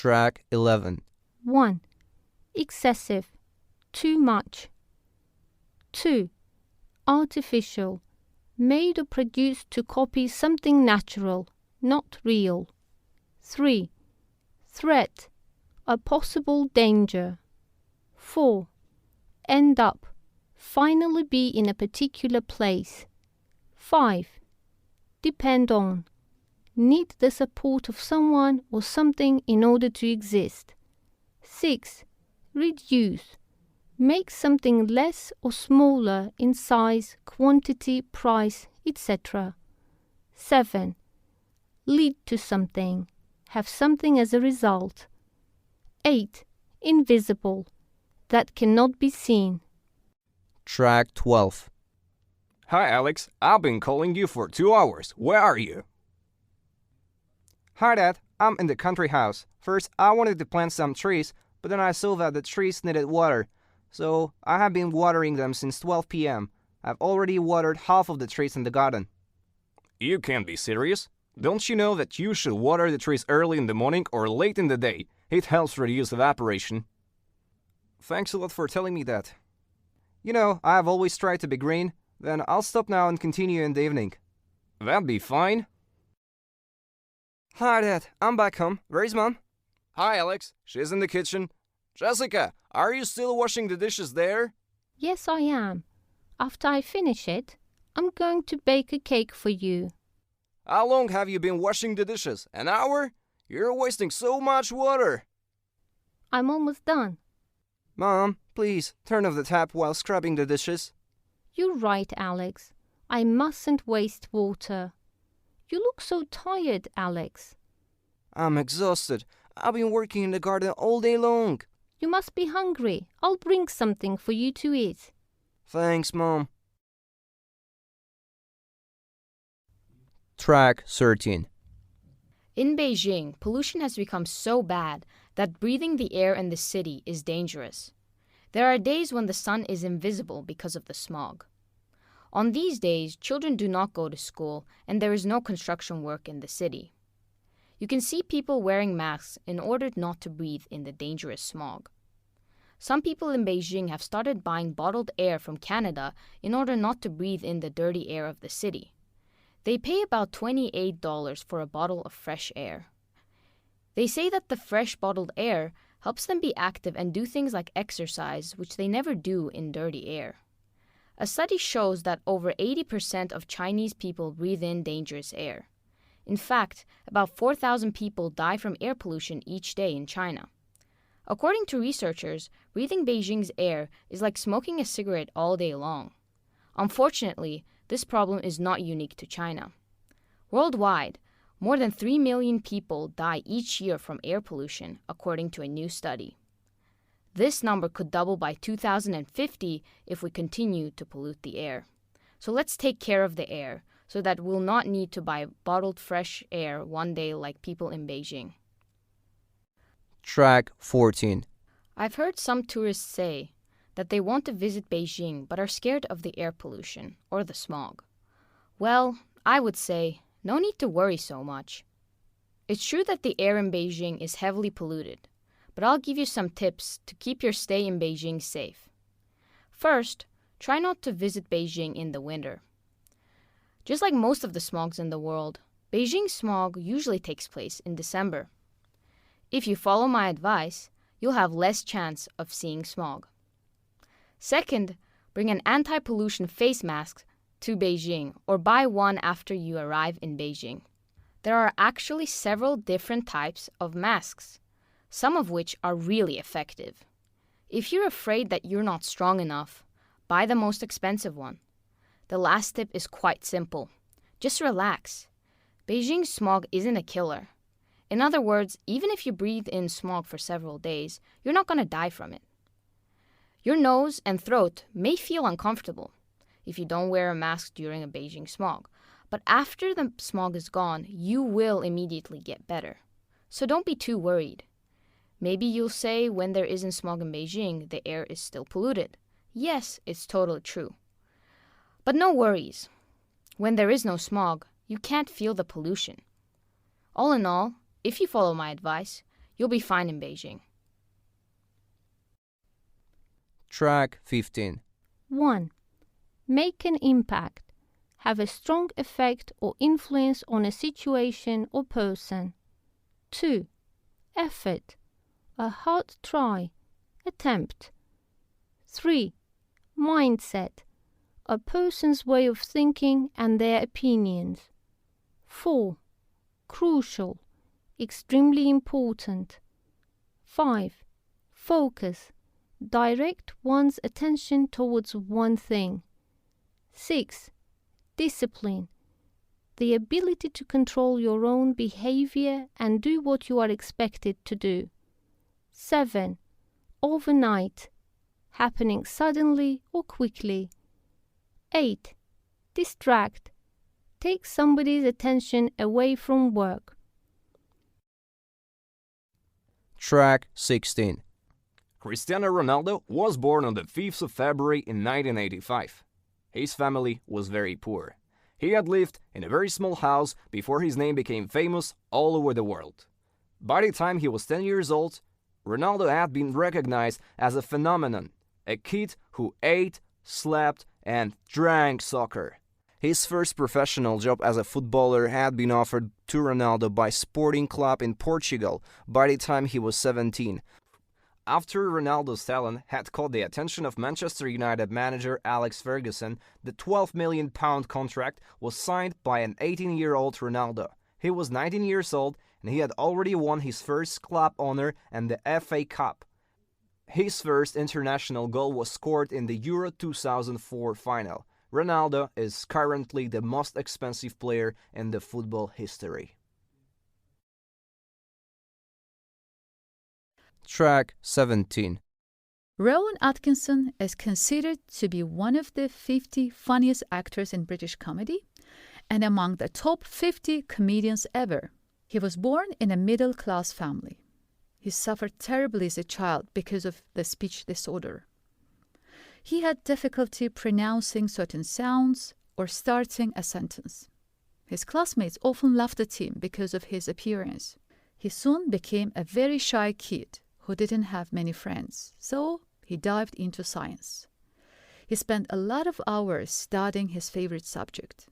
Track 11. 1. Excessive, too much. 2. Artificial, made or produced to copy something natural, not real. 3. Threat, a possible danger. 4. End up, finally be in a particular place. 5. Depend on, need the support of someone or something in order to exist. 6. Reduce, make something less or smaller in size, quantity, price, etc. 7. Lead to something, have something as a result. 8. Invisible, that cannot be seen. Track 12. Hi, Alex. I've been calling you for 2 hours. Where are you? Hi, Dad. I'm in the country house. First, I wanted to plant some trees, but then I saw that the trees needed water. So, I have been watering them since 12 p.m. I've already watered half of the trees in the garden. You can't be serious. Don't you know that you should water the trees early in the morning or late in the day? It helps reduce evaporation. Thanks a lot for telling me that. You know, I have always tried to be green. Then I'll stop now and continue in the evening. That'd be fine. Hi, Dad. I'm back home. Where's Mom? Hi, Alex. She's in the kitchen. Jessica, are you still washing the dishes there? Yes, I am. After I finish it, I'm going to bake a cake for you. How long have you been washing the dishes? An hour? You're wasting so much water. I'm almost done. Mom, please turn off the tap while scrubbing the dishes. You're right, Alex. I mustn't waste water. You look so tired, Alex. I'm exhausted. I've been working in the garden all day long. You must be hungry. I'll bring something for you to eat. Thanks, Mom. Track 13. In Beijing, pollution has become so bad that breathing the air in the city is dangerous. There are days when the sun is invisible because of the smog. On these days, children do not go to school and there is no construction work in the city. You can see people wearing masks in order not to breathe in the dangerous smog. Some people in Beijing have started buying bottled air from Canada in order not to breathe in the dirty air of the city. They pay about $28 for a bottle of fresh air. They say that the fresh bottled air helps them be active and do things like exercise, which they never do in dirty air. A study shows that over 80% of Chinese people breathe in dangerous air. In fact, about 4,000 people die from air pollution each day in China. According to researchers, breathing Beijing's air is like smoking a cigarette all day long. Unfortunately, this problem is not unique to China. Worldwide, more than 3 million people die each year from air pollution, according to a new study. This number could double by 2050 if we continue to pollute the air. So let's take care of the air so that we'll not need to buy bottled fresh air one day like people in Beijing. Track 14. I've heard some tourists say that they want to visit Beijing but are scared of the air pollution or the smog. Well, I would say, no need to worry so much. It's true that the air in Beijing is heavily polluted, but I'll give you some tips to keep your stay in Beijing safe. First, try not to visit Beijing in the winter. Just like most of the smogs in the world, Beijing smog usually takes place in December. If you follow my advice, you'll have less chance of seeing smog. Second, bring an anti-pollution face mask to Beijing or buy one after you arrive in Beijing. There are actually several different types of masks, some of which are really effective. If you're afraid that you're not strong enough, buy the most expensive one. The last tip is quite simple. Just relax. Beijing smog isn't a killer. In other words, even if you breathe in smog for several days, you're not going to die from it. Your nose and throat may feel uncomfortable if you don't wear a mask during a Beijing smog, but after the smog is gone, you will immediately get better. So don't be too worried. Maybe you'll say when there isn't smog in Beijing, the air is still polluted. Yes, it's totally true. But no worries. When there is no smog, you can't feel the pollution. All in all, if you follow my advice, You'll be fine in Beijing. Track 15. 1. Make an impact. Have a strong effect or influence on a situation or person. 2. Effort. A hard try. Attempt. 3. Mindset. A person's way of thinking and their opinions. 4. Crucial. Extremely important. 5. Focus. Direct one's attention towards one thing. 6. Discipline. The ability to control your own behavior and do what you are expected to do. 7. Overnight. Happening suddenly or quickly. 8. Distract. Take somebody's attention away from work. Track 16. Cristiano Ronaldo was born on the 5th of February in 1985. His family was very poor. He had lived in a very small house before his name became famous all over the world. By the time he was 10 years old, Ronaldo had been recognized as a phenomenon, a kid who ate, slept, and drank soccer. His first professional job as a footballer had been offered to Ronaldo by Sporting Club in Portugal by the time he was 17. After Ronaldo's talent had caught the attention of Manchester United manager Alex Ferguson, the £12 million contract was signed by an 18-year-old Ronaldo. He was 19 years old and he had already won his first club honour and the FA Cup. His first international goal was scored in the Euro 2004 final. Ronaldo is currently the most expensive player in the football history. Track 17. Rowan Atkinson is considered to be one of the 50 funniest actors in British comedy and among the top 50 comedians ever. He was born in a middle-class family. He suffered terribly as a child because of the speech disorder. He had difficulty pronouncing certain sounds or starting a sentence. His classmates often laughed at him because of his appearance. He soon became a very shy kid who didn't have many friends, so he dived into science. He spent a lot of hours studying his favorite subject.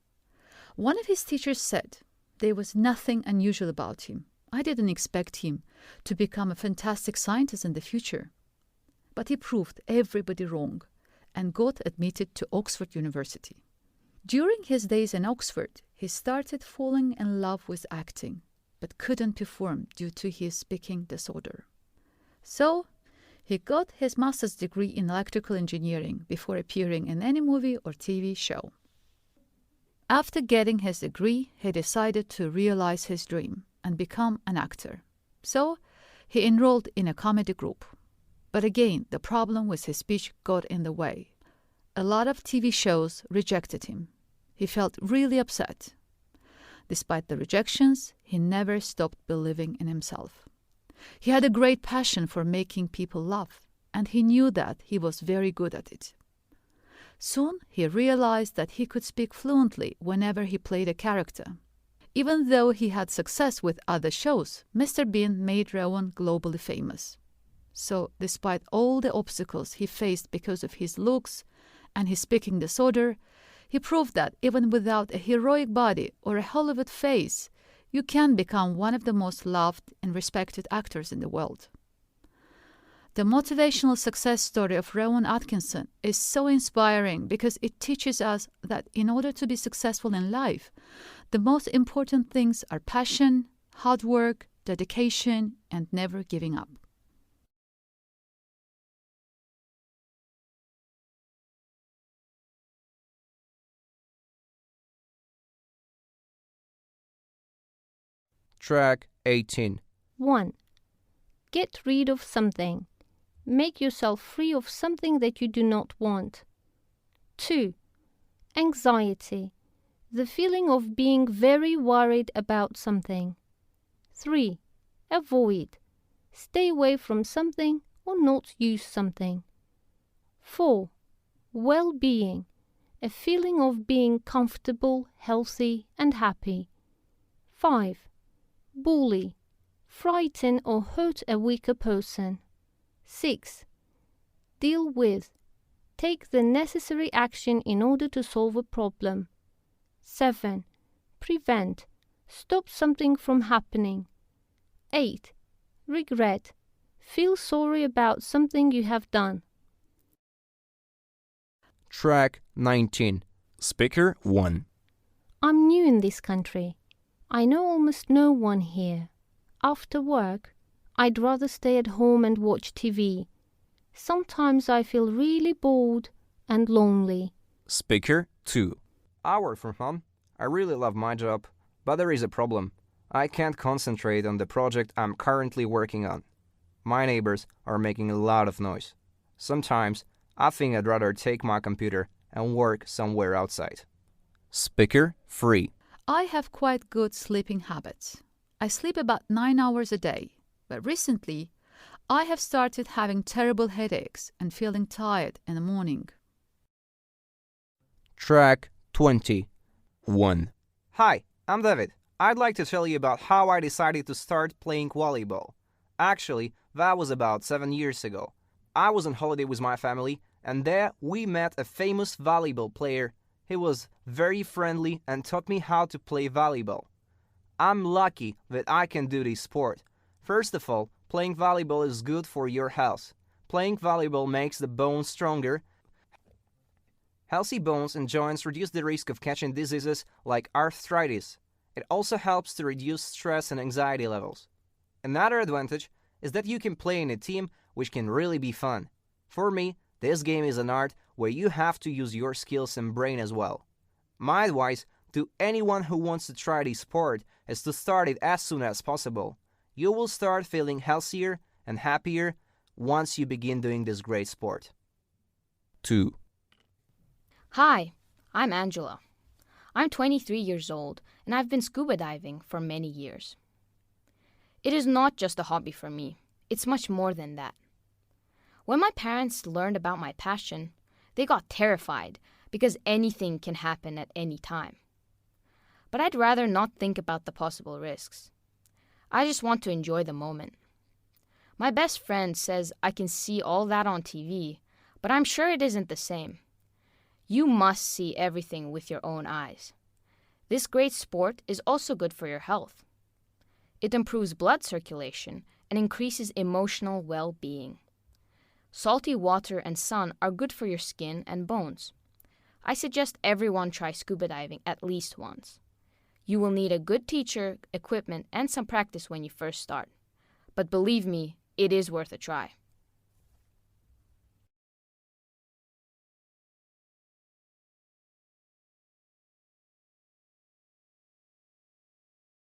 One of his teachers said there was nothing unusual about him. I didn't expect him to become a fantastic scientist in the future. But he proved everybody wrong and got admitted to Oxford University. During his days in Oxford, he started falling in love with acting, but couldn't perform due to his speaking disorder. So, he got his master's degree in electrical engineering before appearing in any movie or TV show. After getting his degree, he decided to realize his dream and become an actor. So, he enrolled in a comedy group. But again, the problem with his speech got in the way. A lot of TV shows rejected him. He felt really upset. Despite the rejections, he never stopped believing in himself. He had a great passion for making people laugh, and he knew that he was very good at it. Soon, he realized that he could speak fluently whenever he played a character. Even though he had success with other shows, Mr. Bean made Rowan globally famous. So, despite all the obstacles he faced because of his looks and his speaking disorder, he proved that even without a heroic body or a Hollywood face, you can become one of the most loved and respected actors in the world. The motivational success story of Rowan Atkinson is so inspiring because it teaches us that in order to be successful in life, the most important things are passion, hard work, dedication, and never giving up. Track 18. 1. Get rid of something. Make yourself free of something that you do not want. 2. Anxiety. The feeling of being very worried about something. 3. Avoid. Stay away from something or not use something. 4. Well-being. A feeling of being comfortable, healthy, and happy. 5. Bully. frighten or hurt a weaker person. 6. Deal with. Take the necessary action in order to solve a problem. 7. Prevent. Stop something from happening. 8. Regret. Feel sorry about something you have done. Track 19. Speaker 1. I'm new in this country. I know almost no one here. After work, I'd rather stay at home and watch TV. Sometimes I feel really bored and lonely. Speaker 2. I work from home. I really love my job, but there is a problem. I can't concentrate on the project I'm currently working on. My neighbors are making a lot of noise. Sometimes I think I'd rather take my computer and work somewhere outside. Speaker 3. I have quite good sleeping habits. I sleep about 9 hours a day, but recently I have started having terrible headaches and feeling tired in the morning. Track 20. 1. Hi, I'm David. I'd like to tell you about how I decided to start playing volleyball. Actually, that was about 7 years ago. I was on holiday with my family, and there we met a famous volleyball player. He was very friendly and taught me how to play volleyball. I'm lucky that I can do this sport. First of all, playing volleyball is good for your health. Playing volleyball makes the bones stronger. Healthy bones and joints reduce the risk of catching diseases like arthritis. It also helps to reduce stress and anxiety levels. Another advantage is that you can play in a team, which can really be fun. For me, this game is an art where you have to use your skills and brain as well. My advice to anyone who wants to try this sport is to start it as soon as possible. You will start feeling healthier and happier once you begin doing this great sport. 2. Hi, I'm Angela. I'm 23 years old and I've been scuba diving for many years. It is not just a hobby for me, it's much more than that. When my parents learned about my passion, they got terrified because anything can happen at any time. But I'd rather not think about the possible risks. I just want to enjoy the moment. My best friend says I can see all that on TV, but I'm sure it isn't the same. You must see everything with your own eyes. This great sport is also good for your health. It improves blood circulation and increases emotional well-being. Salty water and sun are good for your skin and bones. I suggest everyone try scuba diving at least once. You will need a good teacher, equipment, and some practice when you first start. But believe me, it is worth a try.